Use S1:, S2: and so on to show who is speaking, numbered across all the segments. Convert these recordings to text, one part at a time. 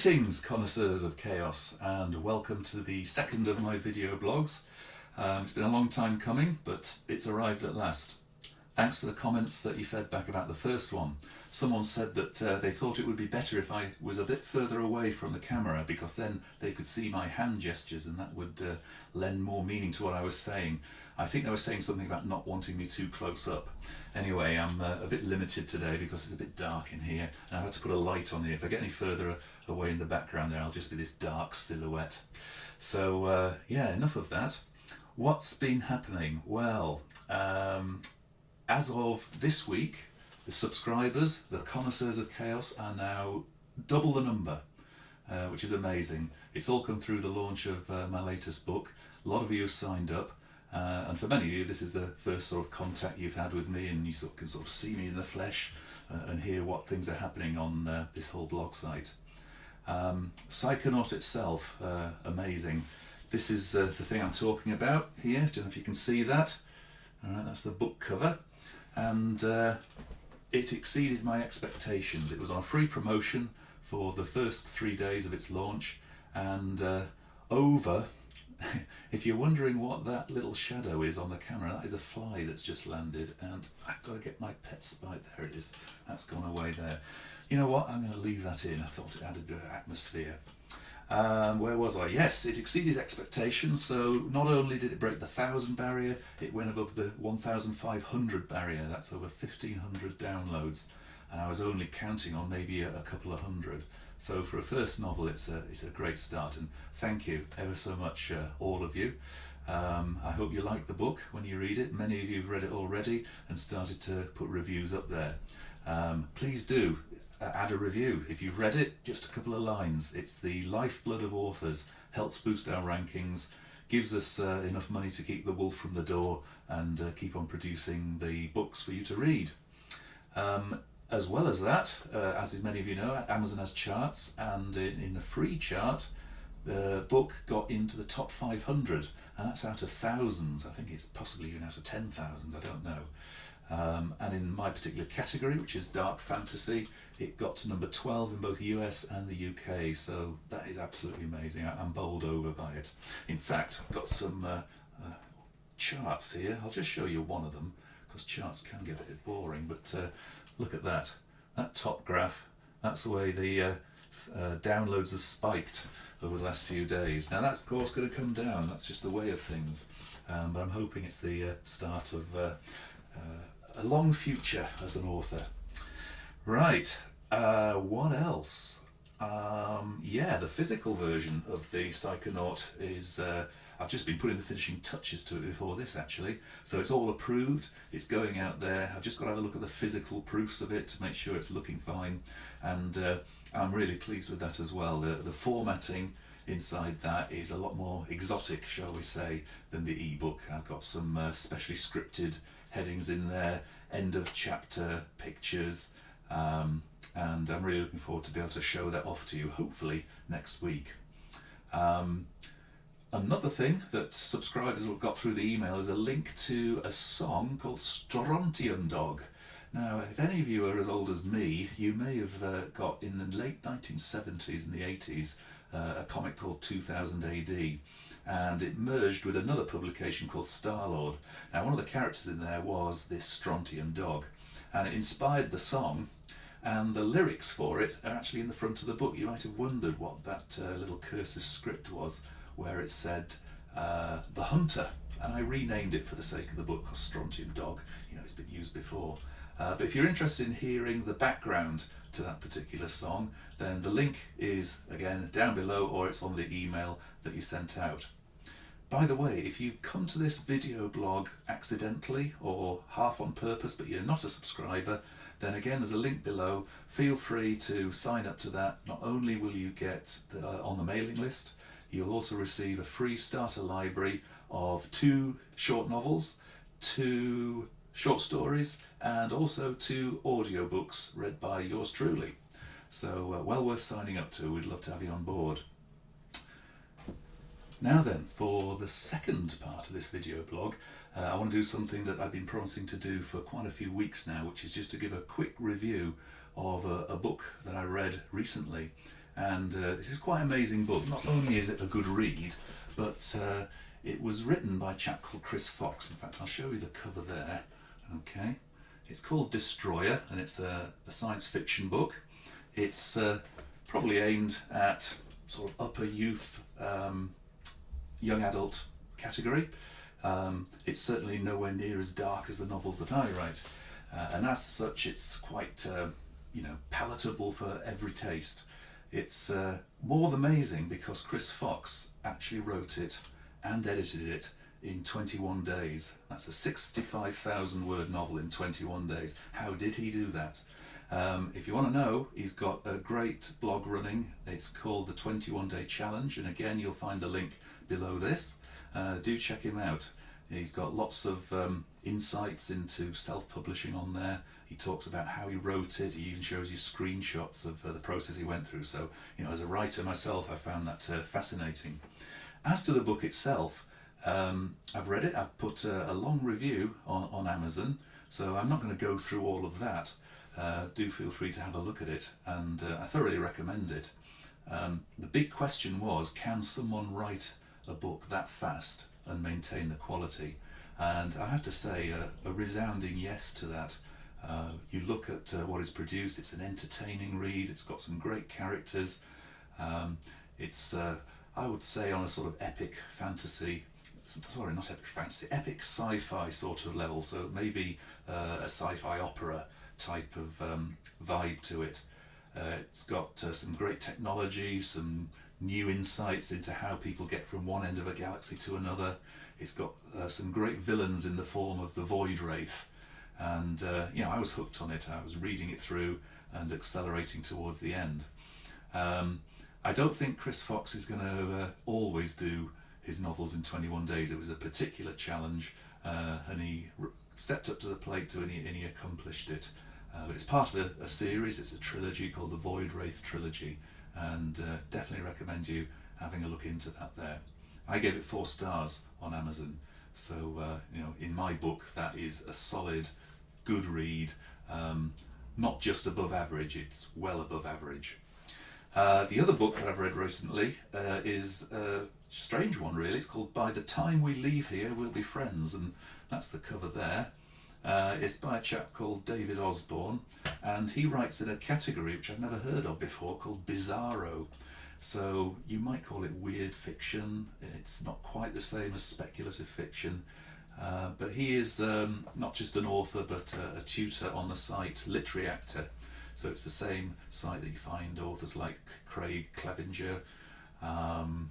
S1: Greetings, Connoisseurs of Chaos, and welcome to the second of my video blogs. It's been a long time coming, but it's arrived at last. Thanks for the comments that you fed back about the first one. Someone said that they thought it would be better if I was a bit further away from the camera, because then they could see my hand gestures and that would lend more meaning to what I was saying. I think they were saying something about not wanting me too close up. Anyway, I'm a bit limited today because it's a bit dark in here and I've had to put a light on here. If I get any further away in the background there, I'll just be this dark silhouette. So yeah, enough of that. What's been happening? Well, as of this week, the subscribers, the Connoisseurs of Chaos, are now double the number, which is amazing. It's all come through the launch of my latest book. A lot of you have signed up. And for many of you, this is the first sort of contact you've had with me, and you can sort of see me in the flesh and hear what things are happening on this whole blog site. Psychonaut itself, amazing. This is the thing I'm talking about here. Don't know if you can see that. All right, that's the book cover, and it exceeded my expectations. It was on a free promotion for the first 3 days of its launch, and if you're wondering what that little shadow is on the camera, that is a fly that's just landed, and I've got to get my pet spite. There it is. That's gone away there. You know what? I'm going to leave that in. I thought it added a bit of atmosphere. Where was I? Yes, it exceeded expectations. So not only did it break the 1,000 barrier, it went above the 1,500 barrier. That's over 1,500 downloads, and I was only counting on maybe a couple of hundred. So for a first novel, it's a great start, and thank you ever so much, all of you. I hope you like the book when you read it. Many of you have read it already and started to put reviews up there. Please do add a review. If you've read it, just a couple of lines. It's the lifeblood of authors, helps boost our rankings, gives us enough money to keep the wolf from the door, and keep on producing the books for you to read. As well as that, as many of you know, Amazon has charts, and in the free chart, the book got into the top 500, and that's out of thousands. I think it's possibly even out of 10,000, I don't know. And in my particular category, which is dark fantasy, it got to number 12 in both US and the UK, so that is absolutely amazing. I'm bowled over by it. In fact, I've got some charts here. I'll just show you one of them, because charts can get a bit boring, but look at that top graph. That's the way the downloads have spiked over the last few days. Now that's of course going to come down, that's just the way of things, but I'm hoping it's the start of a long future as an author. Right, what else? Yeah, the physical version of the Psychonaut is I've just been putting the finishing touches to it before this, actually. So it's all approved, it's going out there. I've just got to have a look at the physical proofs of it to make sure it's looking fine. And I'm really pleased with that as well. The formatting inside that is a lot more exotic, shall we say, than the ebook. I've got some specially scripted headings in there, end of chapter pictures, and I'm really looking forward to be able to show that off to you, hopefully next week. Another thing that subscribers have got through the email is a link to a song called Strontium Dog. Now, if any of you are as old as me, you may have got in the late 1970s and the 80s a comic called 2000 AD, and it merged with another publication called Starlight. Now, one of the characters in there was this Strontium Dog, and it inspired the song, and the lyrics for it are actually in the front of the book. You might have wondered what that little cursive script was, where it said The Hunter, and I renamed it for the sake of the book, because Strontium Dog, you know, it's been used before. But if you're interested in hearing the background to that particular song, then the link is again down below, or it's on the email that you sent out. By the way, if you've come to this video blog accidentally or half on purpose, but you're not a subscriber, then again there's a link below. Feel free to sign up to that. Not only will you get on the mailing list, you'll also receive a free starter library of 2 short novels, 2 short stories, and also 2 audiobooks read by yours truly. So well worth signing up to. We'd love to have you on board. Now then, for the second part of this video blog, I want to do something that I've been promising to do for quite a few weeks now, which is just to give a quick review of a book that I read recently. And this is quite an amazing book. Not only is it a good read, but it was written by a chap called Chris Fox. In fact, I'll show you the cover there. Okay, it's called Destroyer, and it's a science fiction book. It's probably aimed at sort of upper youth, young adult category. It's certainly nowhere near as dark as the novels that I write, and as such, it's quite palatable for every taste. It's more than amazing because Chris Fox actually wrote it and edited it in 21 days. That's a 65,000 word novel in 21 days. How did he do that? If you want to know, he's got a great blog running. It's called the 21 Day Challenge, and again you'll find the link below this. Do check him out. He's got lots of insights into self-publishing on there. He talks about how he wrote it. He even shows you screenshots of the process he went through. So, as a writer myself, I found that fascinating. As to the book itself, I've read it. I've put a long review on Amazon, so I'm not going to go through all of that. Do feel free to have a look at it, and I thoroughly recommend it. The big question was, can someone write a book that fast and maintain the quality? And I have to say a resounding yes to that. You look at what is produced, it's an entertaining read, it's got some great characters. It's, I would say, on a sort of epic fantasy, sorry, not epic fantasy, epic sci-fi sort of level, so maybe a sci-fi opera type of vibe to it. It's got some great technology, some new insights into how people get from one end of a galaxy to another. It's got some great villains in the form of the Void Wraith, and I was hooked on it. I was reading it through and accelerating towards the end. I don't think Chris Fox is going to always do his novels in 21 days. It was a particular challenge, and he stepped up to the plate and he accomplished it. But it's part of a series. It's a trilogy called the Void Wraith Trilogy, and definitely recommend you having a look into that there. I gave it 4 stars on Amazon, so in my book that is a solid, good read, not just above average, it's well above average. The other book that I've read recently is a strange one really. It's called By the Time We Leave Here We'll Be Friends, and that's the cover there. It's by a chap called David Osborne, and he writes in a category which I've never heard of before called Bizarro. So you might call it weird fiction. It's not quite the same as speculative fiction, but he is not just an author but a tutor on the site Literary Actor. So it's the same site that you find authors like Craig Clevenger, and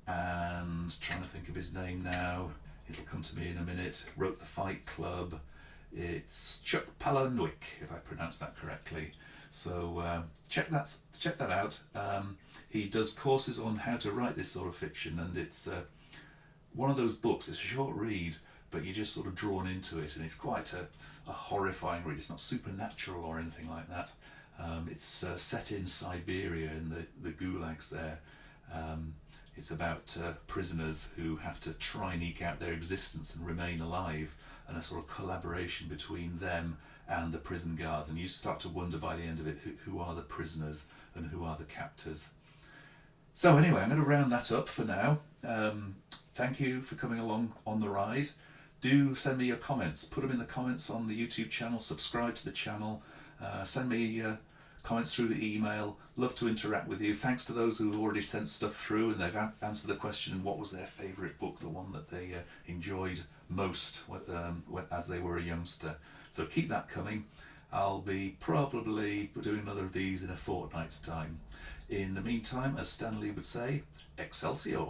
S1: trying to think of his name now, it'll come to me in a minute, wrote The Fight Club. It's Chuck Palahniuk, if I pronounce that correctly. So check that out. He does courses on how to write this sort of fiction, and it's one of those books. It's a short read, but you're just sort of drawn into it, and it's quite a horrifying read. It's not supernatural or anything like that. It's set in Siberia, in the gulags there. It's about prisoners who have to try and eke out their existence and remain alive, and a sort of collaboration between them and the prison guards. And you start to wonder by the end of it who are the prisoners and who are the captors. So anyway, I'm going to round that up for now. Thank you for coming along on the ride. Do send me your comments. Put them in the comments on the YouTube channel. Subscribe to the channel. Send me comments through the email. Love to interact with you. Thanks to those who have already sent stuff through and they've answered the question, what was their favourite book, the one that they enjoyed most as they were a youngster. So keep that coming. I'll be probably doing another of these in a fortnight's time. In the meantime, as Stanley would say, Excelsior!